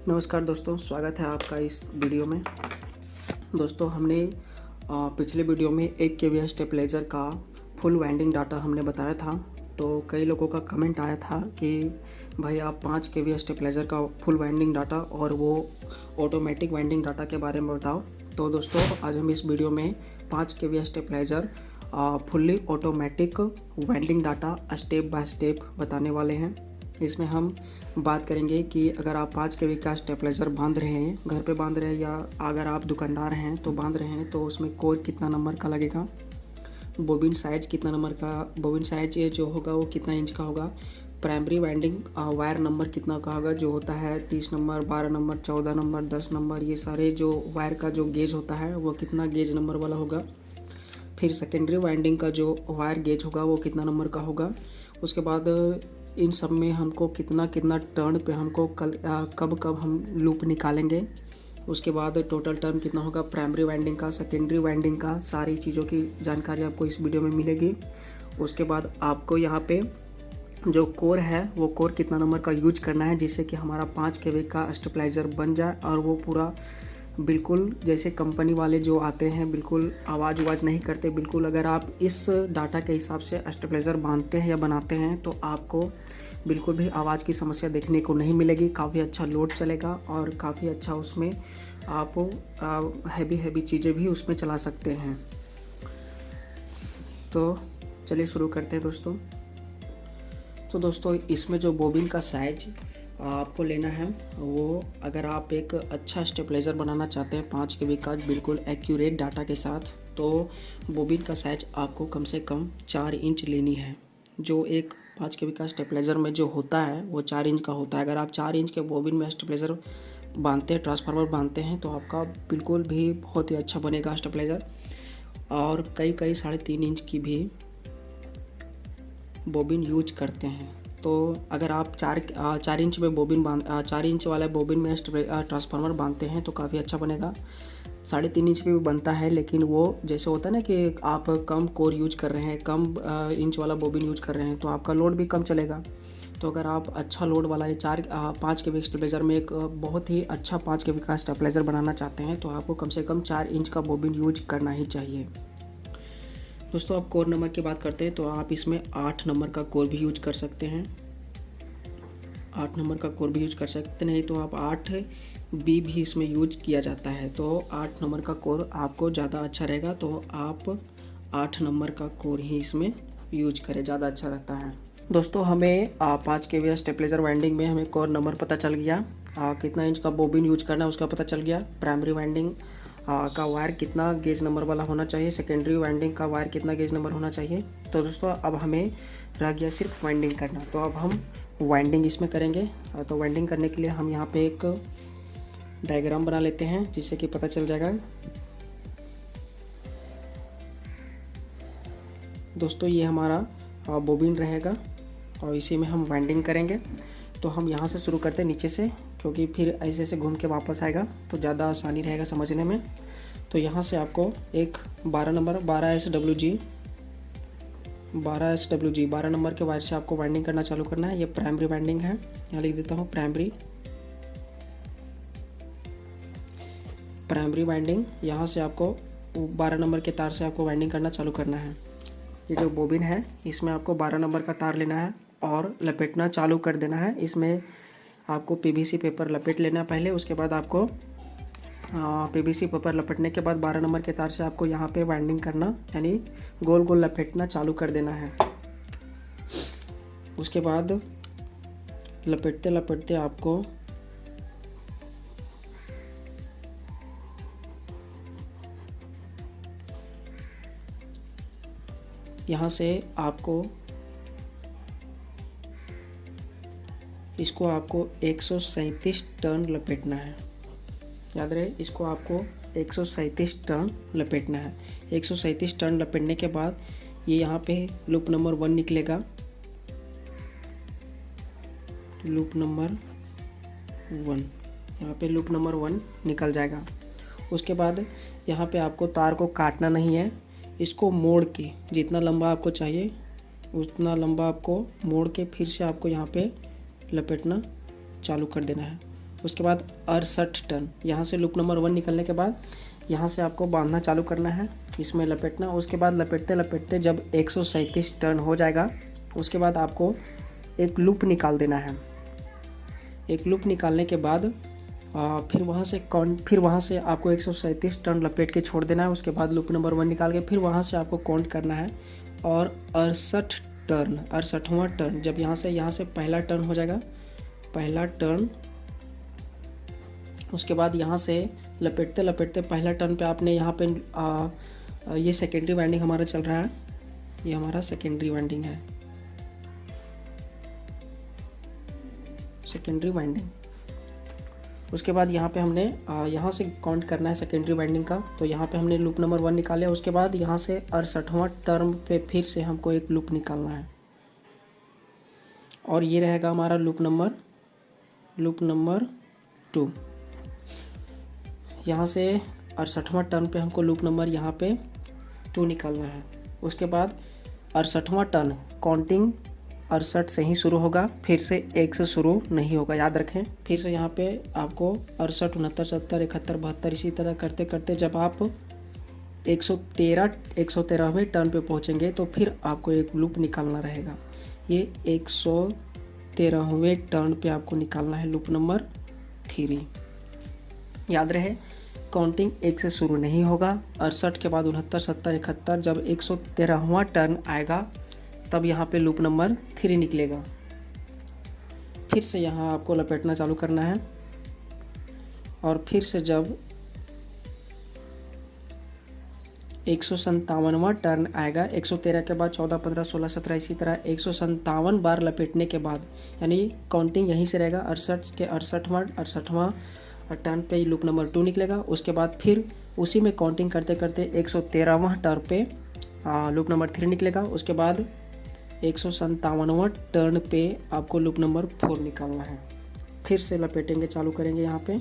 नमस्कार दोस्तों, स्वागत है आपका इस वीडियो में। दोस्तों हमने पिछले वीडियो में 1 kVA स्टेबलाइज़र का फुल वाइंडिंग डाटा हमने बताया था। तो कई लोगों का कमेंट आया था कि भाई आप 5 kVA स्टेबलाइज़र का फुल वाइंडिंग डाटा और वो ऑटोमेटिक वाइंडिंग डाटा के बारे में बताओ। तो दोस्तों आज हम इस वीडियो में 5 kVA stabiliser fully automatic winding data step by step बताने वाले हैं। इसमें हम बात करेंगे कि अगर आप 5 kV का स्टेबलाइज़र बांध रहे हैं, घर पे बांध रहे हैं, या अगर आप दुकानदार हैं तो बांध रहे हैं, तो उसमें कोर कितना नंबर का लगेगा, बोबिन साइज़ कितना नंबर का, बोबिन साइज़ ये जो होगा वो कितना इंच का होगा, प्राइमरी वाइंडिंग वायर नंबर कितना का होगा, जो होता है 30 नंबर, 12 नंबर, 14 नंबर, 10 नंबर, ये सारे जो वायर का जो गेज होता है वो कितना गेज नंबर वाला होगा। फिर सेकेंडरी वाइंडिंग का जो वायर गेज होगा वो कितना नंबर का होगा। उसके बाद इन सब में हमको कितना कितना टर्न पे हमको कब कब हम लूप निकालेंगे। उसके बाद टोटल टर्न कितना होगा प्राइमरी वाइंडिंग का, सेकेंडरी वाइंडिंग का, सारी चीज़ों की जानकारी आपको इस वीडियो में मिलेगी। उसके बाद आपको यहाँ पे जो कोर है वो कोर कितना नंबर का यूज करना है, जिससे कि हमारा 5 kV का स्टेबलाइज़र बन जाए और वो पूरा बिल्कुल जैसे कंपनी वाले जो आते हैं बिल्कुल आवाज़ नहीं करते। बिल्कुल अगर आप इस डाटा के हिसाब से स्टेबलाइज़र बांधते हैं या बनाते हैं तो आपको बिल्कुल भी आवाज़ की समस्या देखने को नहीं मिलेगी। काफ़ी अच्छा लोड चलेगा और काफ़ी अच्छा उसमें आप हैवी चीज़ें भी उसमें चला सकते हैं। तो चलिए शुरू करते हैं दोस्तों। तो दोस्तों इसमें जो बोबिन का साइज आपको लेना है, वो अगर आप एक अच्छा स्टेबलाइज़र बनाना चाहते हैं 5 kV का बिल्कुल एक्यूरेट डाटा के साथ, तो बोबिन का साइज आपको कम से कम 4 इंच लेनी है। जो एक 5 kV का स्टेबलाइज़र में जो होता है वो 4 इंच का होता है। अगर आप 4 इंच के बोबिन में स्टेबलाइज़र बांधते हैं, ट्रांसफार्मर बांधते हैं, तो आपका बिल्कुल भी बहुत ही अच्छा बनेगा स्टेबलाइज़र। और कई 3.5 इंच की भी बोबिन यूज करते हैं। तो अगर आप 4 इंच में 4 इंच वाला बोबिन में ट्रांसफार्मर बांधते हैं तो काफ़ी अच्छा बनेगा। 3.5 इंच में भी बनता है, लेकिन वो जैसे होता है ना कि आप कम कोर यूज कर रहे हैं, कम इंच वाला बोबिन यूज कर रहे हैं, तो आपका लोड भी कम चलेगा। तो अगर आप अच्छा लोड वाला 5 kV स्टेबलाइज़र में एक बहुत ही अच्छा 5 kV का स्टेबलाइज़र बनाना चाहते हैं तो आपको कम से कम 4 इंच का बोबिन यूज करना ही चाहिए। दोस्तों आप कोर नंबर की बात करते हैं तो आप इसमें 8 नंबर का कोर भी यूज कर सकते हैं। 8 नंबर का कोर भी यूज कर सकते, नहीं तो आप 8B भी इसमें यूज किया जाता है। तो 8 नंबर का कोर आपको ज़्यादा अच्छा रहेगा, तो आप 8 नंबर का कोर ही इसमें यूज करें, ज़्यादा अच्छा रहता है। दोस्तों हमें 5 kV स्टेबलाइज़र वाइंडिंग में हमें कोर नंबर पता चल गया, कितना इंच का बोबिन यूज करना है उसका पता चल गया, प्राइमरी वाइंडिंग का वायर कितना गेज नंबर वाला होना चाहिए, सेकेंडरी वाइंडिंग का वायर कितना गेज नंबर होना चाहिए। तो दोस्तों अब हमें रह गया सिर्फ वाइंडिंग करना। तो अब हम वाइंडिंग इसमें करेंगे। तो वाइंडिंग करने के लिए हम यहाँ पे एक डायग्राम बना लेते हैं जिससे कि पता चल जाएगा। दोस्तों ये हमारा बोबिन रहेगा और इसी में हम वाइंडिंग करेंगे। तो हम यहाँ से शुरू करते हैं नीचे से, क्योंकि फिर ऐसे घूम के वापस आएगा तो ज़्यादा आसानी रहेगा समझने में। तो यहाँ से आपको एक 12 नंबर 12 नंबर के वायर से आपको वाइंडिंग करना चालू करना है। ये प्राइमरी वाइंडिंग है, यहाँ लिख देता हूँ प्राइमरी वाइंडिंग। यहाँ से आपको 12 नंबर के तार से आपको वाइंडिंग करना चालू करना है। ये जो बोबिन है इसमें आपको 12 नंबर का तार लेना है और लपेटना चालू कर देना है। इसमें आपको PVC पेपर लपेट लेना है पहले, उसके बाद आपको PVC पेपर लपेटने के बाद 12 नंबर के तार से आपको यहाँ पे वाइंडिंग करना, यानी गोल गोल लपेटना चालू कर देना है। उसके बाद लपेटते लपेटते आपको यहाँ से इसको आपको 137 टर्न लपेटना है। याद रहे, इसको आपको 137 टर्न लपेटना है। 137 टर्न लपेटने के बाद ये यहाँ पे लूप नंबर 1 निकलेगा, लूप नंबर 1, यहाँ पे लूप नंबर 1 निकल जाएगा। उसके बाद यहाँ पे आपको तार को काटना नहीं है, इसको मोड़ के जितना लंबा आपको चाहिए उतना लंबा आपको मोड़ के फिर से आपको यहाँ पे लपेटना चालू कर देना है। उसके बाद 68 टर्न। यहाँ से लूप नंबर 1 निकलने के बाद यहाँ से आपको बांधना चालू करना है, इसमें लपेटना। उसके बाद लपेटते लपेटते जब 137 टर्न हो जाएगा उसके बाद आपको एक लूप निकाल देना है। एक लूप निकालने के बाद फिर वहाँ से आपको 137 टर्न लपेट के छोड़ देना है। उसके बाद लूप नंबर 1 निकाल के फिर वहाँ से आपको काउंट करना है और 68वां टर्न जब यहाँ से पहला टर्न हो जाएगा, पहला टर्न, उसके बाद यहाँ से लपेटते लपेटते पहला टर्न पे आपने यहाँ पे ये सेकेंडरी वाइंडिंग हमारा चल रहा है, ये हमारा सेकेंडरी वाइंडिंग है, सेकेंडरी वाइंडिंग। उसके बाद यहाँ पे हमने यहाँ से काउंट करना है सेकेंडरी वाइंडिंग का। तो यहाँ पे हमने लूप नंबर 1 निकाला। उसके बाद यहाँ से 68वां टर्न पे फिर से हमको एक लूप निकालना है और ये रहेगा हमारा लूप नंबर 2। यहाँ से 68वां टर्न पे हमको लूप नंबर यहाँ पे 2 निकालना है। उसके बाद 68वां टर्न काउंटिंग 68 से ही शुरू होगा, फिर से 1 से शुरू नहीं होगा, याद रखें। फिर से यहाँ पे आपको 68, 69, 70, 71, 72 इसी तरह करते करते जब आप 113वें टर्न पे पहुँचेंगे तो फिर आपको एक लूप निकालना रहेगा। ये 113वें टर्न पे आपको निकालना है लूप नंबर 3। याद रहे काउंटिंग 1 से शुरू नहीं होगा। 68 के बाद 69, 70, 71 जब 113वां टर्न आएगा तब यहाँ पे लूप नंबर 3 निकलेगा। फिर से यहाँ आपको लपेटना चालू करना है और फिर से जब 157वां टर्न आएगा, 113 के बाद 14, 15, 16, 17 इसी तरह 157 बार लपेटने के बाद, यानी काउंटिंग यहीं से रहेगा। 68 के 68वां टर्न पे लूप नंबर 2 निकलेगा। उसके बाद फिर उसी में काउंटिंग करते करते 113वां टर्न पे लूप नंबर 3 निकलेगा। उसके बाद 157वां टर्न पे आपको लूप नंबर 4 निकालना है। फिर से लपेटेंगे, चालू करेंगे यहाँ पे।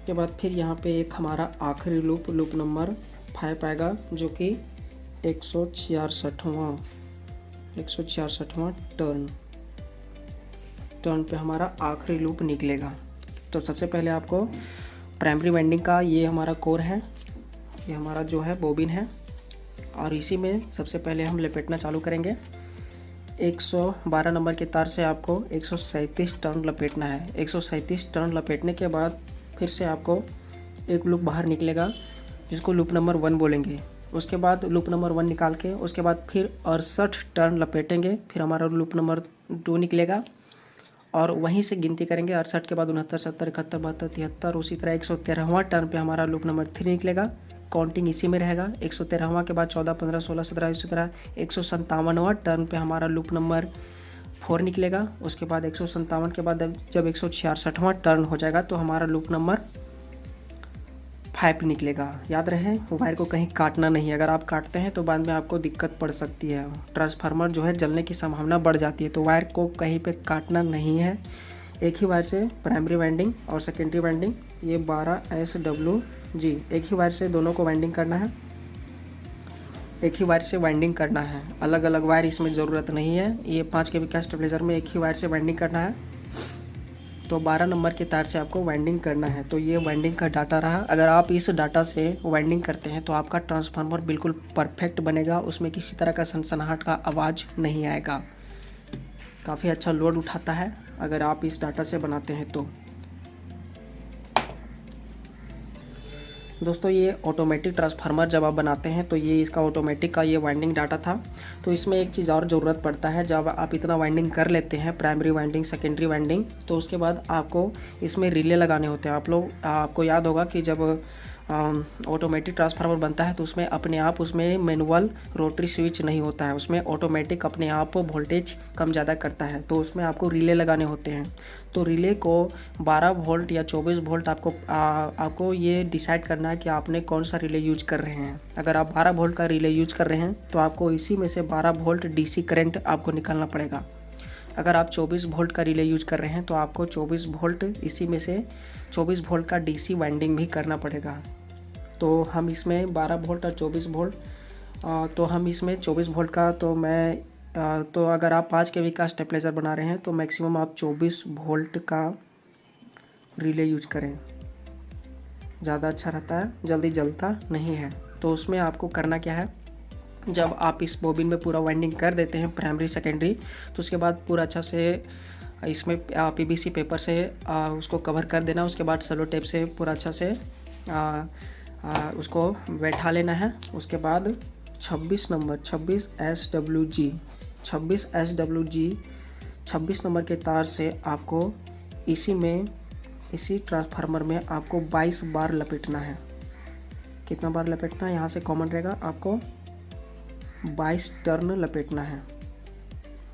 के बाद फिर यहाँ पे एक हमारा आखिरी लूप नंबर 5 आएगा जो कि 166वां टर्न पे हमारा आखिरी लूप निकलेगा। तो सबसे पहले आपको प्राइमरी वाइंडिंग का ये हमारा कोर है, ये हमारा जो है बोबिन है और इसी में सबसे पहले हम लपेटना चालू करेंगे। 112 नंबर के तार से आपको 137 टर्न लपेटना है। 137 टर्न लपेटने के बाद फिर से आपको एक लूप बाहर निकलेगा जिसको लूप नंबर 1 बोलेंगे। उसके बाद लूप नंबर 1 निकाल के उसके बाद फिर 68 टर्न लपेटेंगे, फिर हमारा लूप नंबर 2 निकलेगा और वहीं से गिनती करेंगे। 68 के बाद 69, 70, 71, 72, 73 उसी तरह 113वां टर्न पे हमारा लूप नंबर 3 निकलेगा। काउंटिंग इसी में रहेगा। 113वां के बाद 14, 15, 16, 17 इसी तरह 157वां टर्न पे हमारा लूप नंबर 4 निकलेगा। उसके बाद 157 के बाद जब 166वां टर्न हो जाएगा तो हमारा लूप नंबर 5 निकलेगा। याद रहे वायर को कहीं काटना नहीं, अगर आप काटते हैं तो बाद में आपको दिक्कत पड़ सकती है, ट्रांसफार्मर जो है जलने की संभावना बढ़ जाती है। तो वायर को कहीं पे काटना नहीं है। एक ही वायर से प्राइमरी वाइंडिंग और सेकेंडरी वाइंडिंग, ये 12SWG एक ही वायर से दोनों को वाइंडिंग करना है, एक ही वायर से वाइंडिंग करना है। अलग अलग वायर इसमें ज़रूरत नहीं है। ये 5 kV का स्टेबलाइजर में एक ही वायर से वाइंडिंग करना है। तो 12 नंबर के तार से आपको वाइंडिंग करना है। तो ये वाइंडिंग का डाटा रहा। अगर आप इस डाटा से वाइंडिंग करते हैं तो आपका ट्रांसफार्मर बिल्कुल परफेक्ट बनेगा, उसमें किसी तरह का सनसनाहट का आवाज़ नहीं आएगा। काफ़ी अच्छा लोड उठाता है अगर आप इस डाटा से बनाते हैं तो। दोस्तों ये ऑटोमेटिक ट्रांसफार्मर जब आप बनाते हैं तो ये इसका ऑटोमेटिक का ये वाइंडिंग डाटा था। तो इसमें एक चीज़ और ज़रूरत पड़ता है, जब आप इतना वाइंडिंग कर लेते हैं प्राइमरी वाइंडिंग सेकेंडरी वाइंडिंग, तो उसके बाद आपको इसमें रिले लगाने होते हैं। आपको याद होगा कि जब ऑटोमेटिक ट्रांसफार्मर बनता है तो उसमें अपने आप उसमें मैनुअल रोटरी स्विच नहीं होता है, उसमें ऑटोमेटिक अपने आप वोल्टेज कम ज़्यादा करता है। तो उसमें आपको रिले लगाने होते हैं। तो रिले को 12 वोल्ट या 24 वोल्ट आपको ये डिसाइड करना है कि आपने कौन सा रिले यूज कर रहे हैं। अगर आप 12 वोल्ट का रिले यूज कर रहे हैं तो आपको इसी में से 12 वोल्ट DC करंट आपको निकालना पड़ेगा। अगर आप 24 वोल्ट का रिले यूज कर रहे हैं तो आपको 24 वोल्ट इसी में से 24 वोल्ट का DC वाइंडिंग भी करना पड़ेगा। तो हम इसमें 12 वोल्ट और 24 वोल्ट, तो हम इसमें 24 वोल्ट का तो अगर आप 5 kV का स्टेबलाइजर बना रहे हैं तो मैक्सिमम आप 24 वोल्ट का रिले यूज करें, ज़्यादा अच्छा रहता है, जल्दी जलता नहीं है। तो उसमें आपको करना क्या है, जब आप इस बोबिन में पूरा वाइंडिंग कर देते हैं प्राइमरी सेकेंडरी, तो उसके बाद पूरा अच्छा से इसमें पीवीसी पेपर से उसको कवर कर देना। उसके बाद सेलो टेप से पूरा अच्छा से उसको बैठा लेना है। उसके बाद 26 नंबर 26 नंबर के तार से आपको इसी ट्रांसफार्मर में आपको 22 बार लपेटना है। कितना बार लपेटना है, यहाँ से कॉमन रहेगा, आपको 22 टर्न लपेटना है।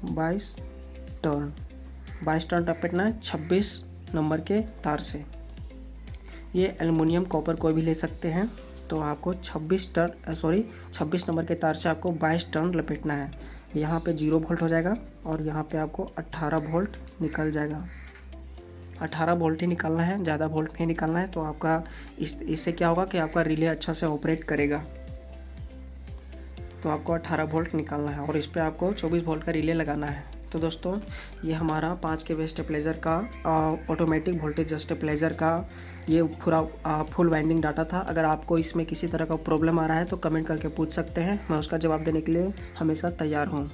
22 टर्न लपेटना है 26 नंबर के तार से। ये एल्युमिनियम कॉपर कोई भी ले सकते हैं। तो आपको 26 नंबर के तार से आपको 22 टर्न लपेटना है। यहाँ पे 0 वोल्ट हो जाएगा और यहाँ पे आपको 18 वोल्ट निकल जाएगा। 18 वोल्ट ही निकालना है, ज़्यादा वोल्ट नहीं निकालना है। तो आपका इससे क्या होगा कि आपका रिले अच्छा से ऑपरेट करेगा। तो आपको 18 वोल्ट निकालना है और इस पर आपको 24 वोल्ट का रिले लगाना है। तो दोस्तों ये हमारा 5 kV स्टेबलाइज़र का ऑटोमेटिक वोल्टेज स्टेबलाइज़र का ये पूरा फुल वाइंडिंग डाटा था। अगर आपको इसमें किसी तरह का प्रॉब्लम आ रहा है तो कमेंट करके पूछ सकते हैं, मैं उसका जवाब देने के लिए हमेशा तैयार हूँ।